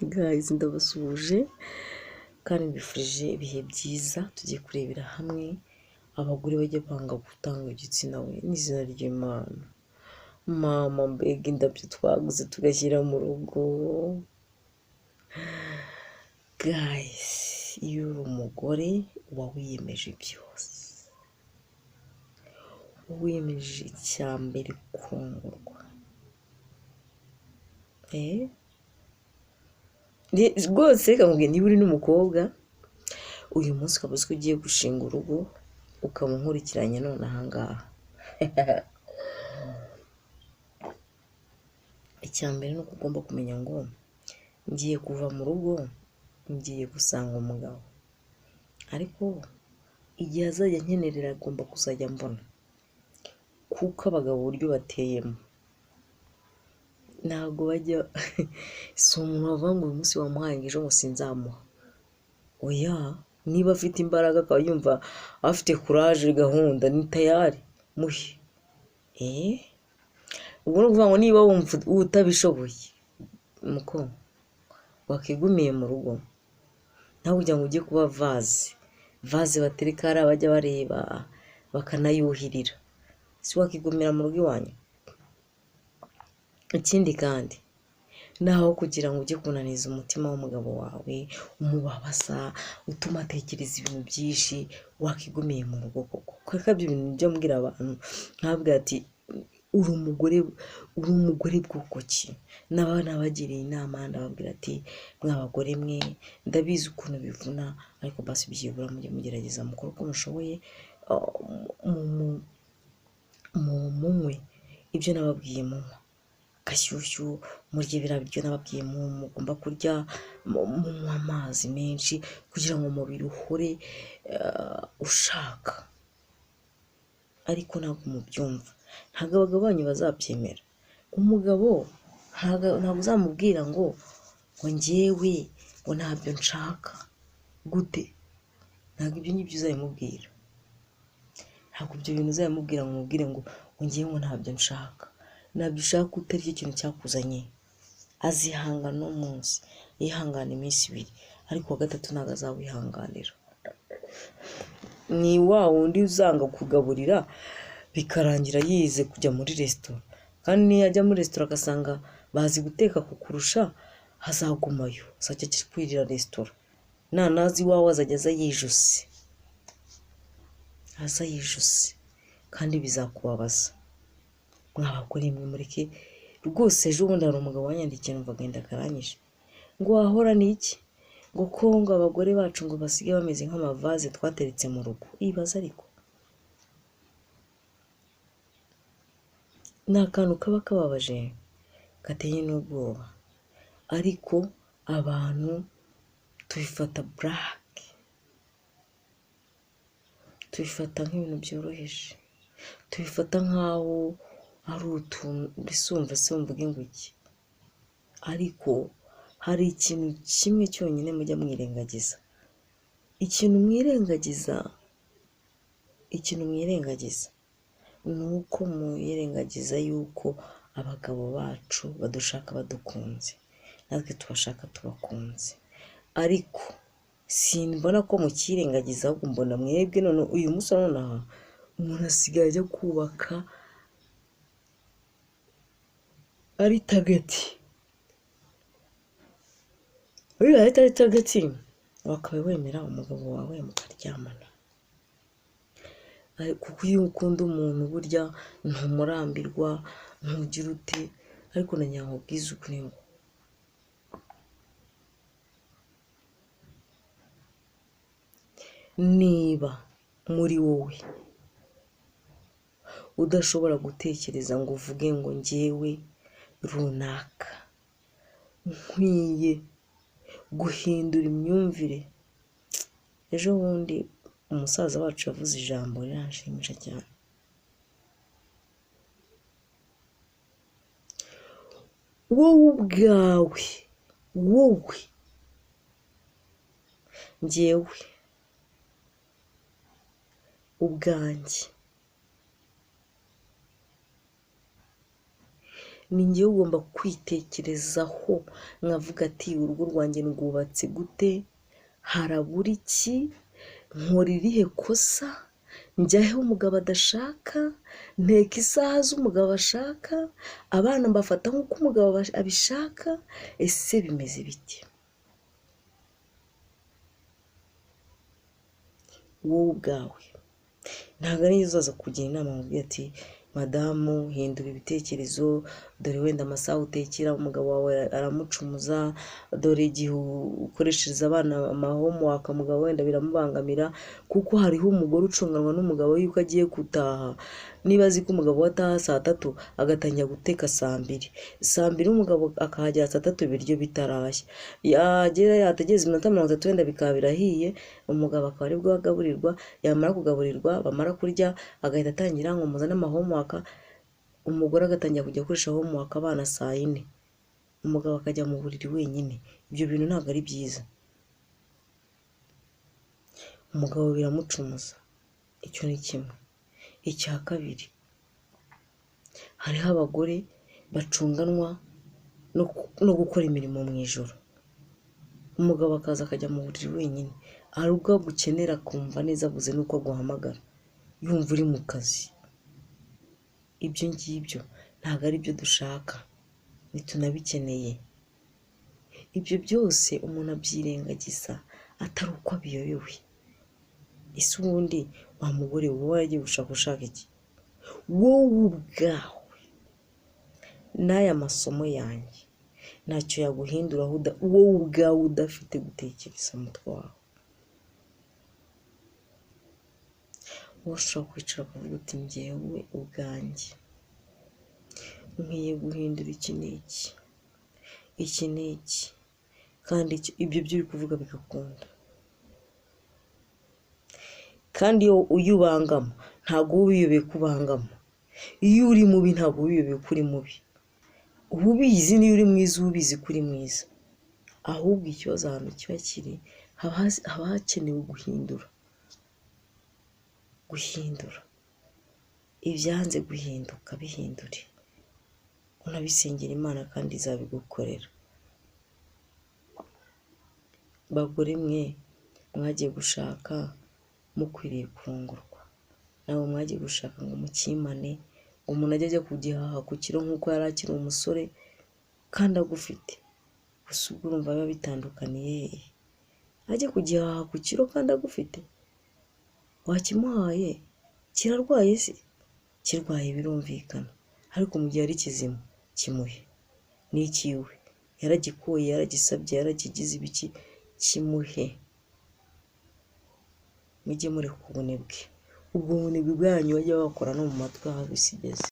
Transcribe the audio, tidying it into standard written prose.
Guys, ndabasuhuje kandi mbifurije ibihe byiza. Tugiye kurebera hamwe abagore bajya banga gutanga igitsina we n'izina ry'Imana. Mama, mbega indabyo twaguze tugashyira mu rugo. Guys, iyo uri umugore uba wiyemeje byose, wiyemeje icya mbere kurongorwa. Rwose kamubwiye, niba uri n'umukobwa uyu munsi ukaba uzi ko ugiye gushinga urugo, ukaba unkurikiranye none ahangaha. Icya mbere ni uko ugomba kumenya ngo ngiye kuva mu rugo, ngiye gusanga umugabo, ariko igihe azajya nkenerera agomba kuzajya mbona, kuko abagabo uburyo bateyemo ntabwo bajya si umuntu wavuga ngo uyu munsi wamuhaye ngo ejo ngo sinzamuha. Oya, niba afite imbaraga akaba yumva afite courage, gahunda, ni tayari muhe. Ubwo ni ukuvuga ngo niba wumva utabishoboye muko wakigumiye mu rugo, nawe kugira ngo ujye kuba vaze batereka hari abajya bareba bakanayuhirira, si wakigumira mu rugo iwanyu. Ikindi kandi naho kugira ngo ujye kunaniza umutima w'umugabo wawe, umubabaza, utuma atekereza ibintu byinshi, wakigumiye mu rugo koko. Kuko ibyo bintu byo mbwira abantu ntabwo ati uri umugore bwoko ki. N'abana bagiriye inama ndababwira ati mw'abagore mwe, ndabizi ukuntu bivuna, ariko basi byibura mujye mugerageza mukore uko mushoboye, munywe ibyo nababwiye, munywa gashyushyu, murye biriya biryo nababwiye mugomba kurya, munywa amazi menshi kugira ngo umubiri uhore ushaka. Ariko ntabwo mubyumva, ntabwo abagabo banyu bazabyemera. Umugabo ntabwo uzamubwira ngo njyewe ngo ntabyo nshaka. Gute? Ntabwo ibyo ngibyo uzabimubwira, ntabwo ibyo bintu uzabimubwira ngo umubwire ngo njyewe ngo ntabyo nshaka. Ntabyo ushaka utari cyo kintu cyakuzanye. Azihangana uno munsi, yihangana iminsi 2, ariko wa gatatu ntabwo azawihanganira. Ni wa wundi uzanga kugaburira bikarangira yize kujya muri resitora, kandi niyo ajya muri resitora agasanga bazi guteka kukurusha, hazagumayo, azajya kwirira resitora. Nanazi iwawe azajya aza yijuse, kandi bizakubabaza. Mw'abagore mwe mureke rwose. Ejo bundi hari umugabo wanyandikiye numva agahinda karanyishe, ngo wahora ni iki, ngo kongo abagore bacu ngo basige bameze nk'amavaze twateretse mu rugo. Ibaza, ariko ni akantu kaba kababaje gateye n'ubwoba, ariko abantu tubifata burake, tubifata nk'ibintu byoroheje, tubifata nk'aho ari utuntu bisumva se mvuge ngo iki. Ariko hari ikintu kimwe cyonyine mujya mwirengagiza. Ikintu mwirengagiza ni uko mwirengagiza yuko abagabo bacu badushaka badukunze, natwe tubashaka tubakunze. Ariko simbona ko mukirengagiza, ahubwo mbona mwebwe none uyu munsi nonaha umuntu asigaye ajya kubaka ari tageti. Ari tageti, wakabaye wemera umugabo wawe mukaryamana. Kuko iyo ukunda umuntu burya ntumurambirwa, ntugira ute. Ariko nagira ngo ubwize ukuri ngo niba muri wowe udashobora gutekereza ngo uvuge ngo njyewe runaka nkwiye guhindura imyumvire. Ejo bundi umusaza wacu yavuze ijambo riranshimisha cyane. Wowe ubwawe, wowe, njyewe ubwanjye, ni njyewe ugomba kwitekerezaho nkavuga ati urugo rwanjye rwubatse gute, harabura iki, nkora irihe kosa, njyaho umugabo adashaka, nteka isaha z'umugabo ashaka, abana mbafata nk'uko umugabo abishaka, ese bimeze biti? Wowe ubwawe ntabwo ari uzaza kugira inama mubwira ati madamu hindura ibitekerezo, dore wenda amasaha utekera umugabo wawe aramucumuza, dore igihe ukoreshereza abana homework umugabo wenda biramubangamira, kuko hariho umugore ucunganwa n'umugabo yuko agiye gutaha, niba azi ko umugabo ataha saa 3 agatangira guteka saa 2, saa 2 umugabo akahagera saa 3 ibiryo bitarashya, yagera yategeza iminota 30 wenda bikaba birahiye, umugabo akaba aribwo agaburirwa, yamara kugaburirwa bamara kurya agahita atangira ngo muzane homework, umugore agatangira kujya akoresha homework abana saa 4, umugabo akajya mu buriri wenyine. Ibyo bintu ntabwo ari byiza, umugabo biramucumuza. Icyo ni kimwe. Icya kabiri, hariho abagore bacunganwa no gukora imirimo mu ijoro, umugabo akaza akajya mu buriri wenyine, ari ubwo agukenera kumva neza avuze nuko aguhamagara yumva uri mu kazi. Ibyo ngibyo ntabwo ari byo dushaka, ntitunabikeneye. Ibyo byose umuntu abyirengagiza atari uko abiyobewe. Ese ubundi wa mugore wowe waragiye ushaka iki? Wowe ubwawe n'aya masomo yanjye ntacyo yaguhinduraho, wowe ubwawe udafite gutekereza umutwe wawe. Wowe ushobora kwicara ukavuga uti njyewe ubwanjye nkwiye guhindura iki n'iki, kandi ibyo byo uri kuvuga bigakunda. Kandi iyo ubangama ntabwo uba wiyobeye ko ubangama, iyo uri mubi ntabwo uba wiyobeye ko uri mubi, uba ubizi. Niyo uri mwiza uba ubizi ko uri mwiza, ahubwo ikibazo ahantu kiba kiri haba hakenewe guhindura ibyanze guhinduka bihindure, unabisengera Imana kandi izabigukorera. Bagore mwe mwagiye gushaka mukwiriye kurongorwa, nawe mwagiye gushaka ngo mukimane, umuntu ajya kugihaha ku kiro nk'uko yari akiri umusore kandi agufite. Gusa ubwo urumva biba bitandukaniye, ajya kugihaha ku kiro kandi agufite, wakimuhaye kirarwaye se? Kirwaye birumvikana, ariko mu gihe ari kizima kimuhe. N'ikiwe yaragikoye, yaragisabye, yarakigize ibiki, kimuhe. Mujye mureka ubunebwe, ubwo bunebwe bwanyu bajya bakora no mu matwi aho bisigeze.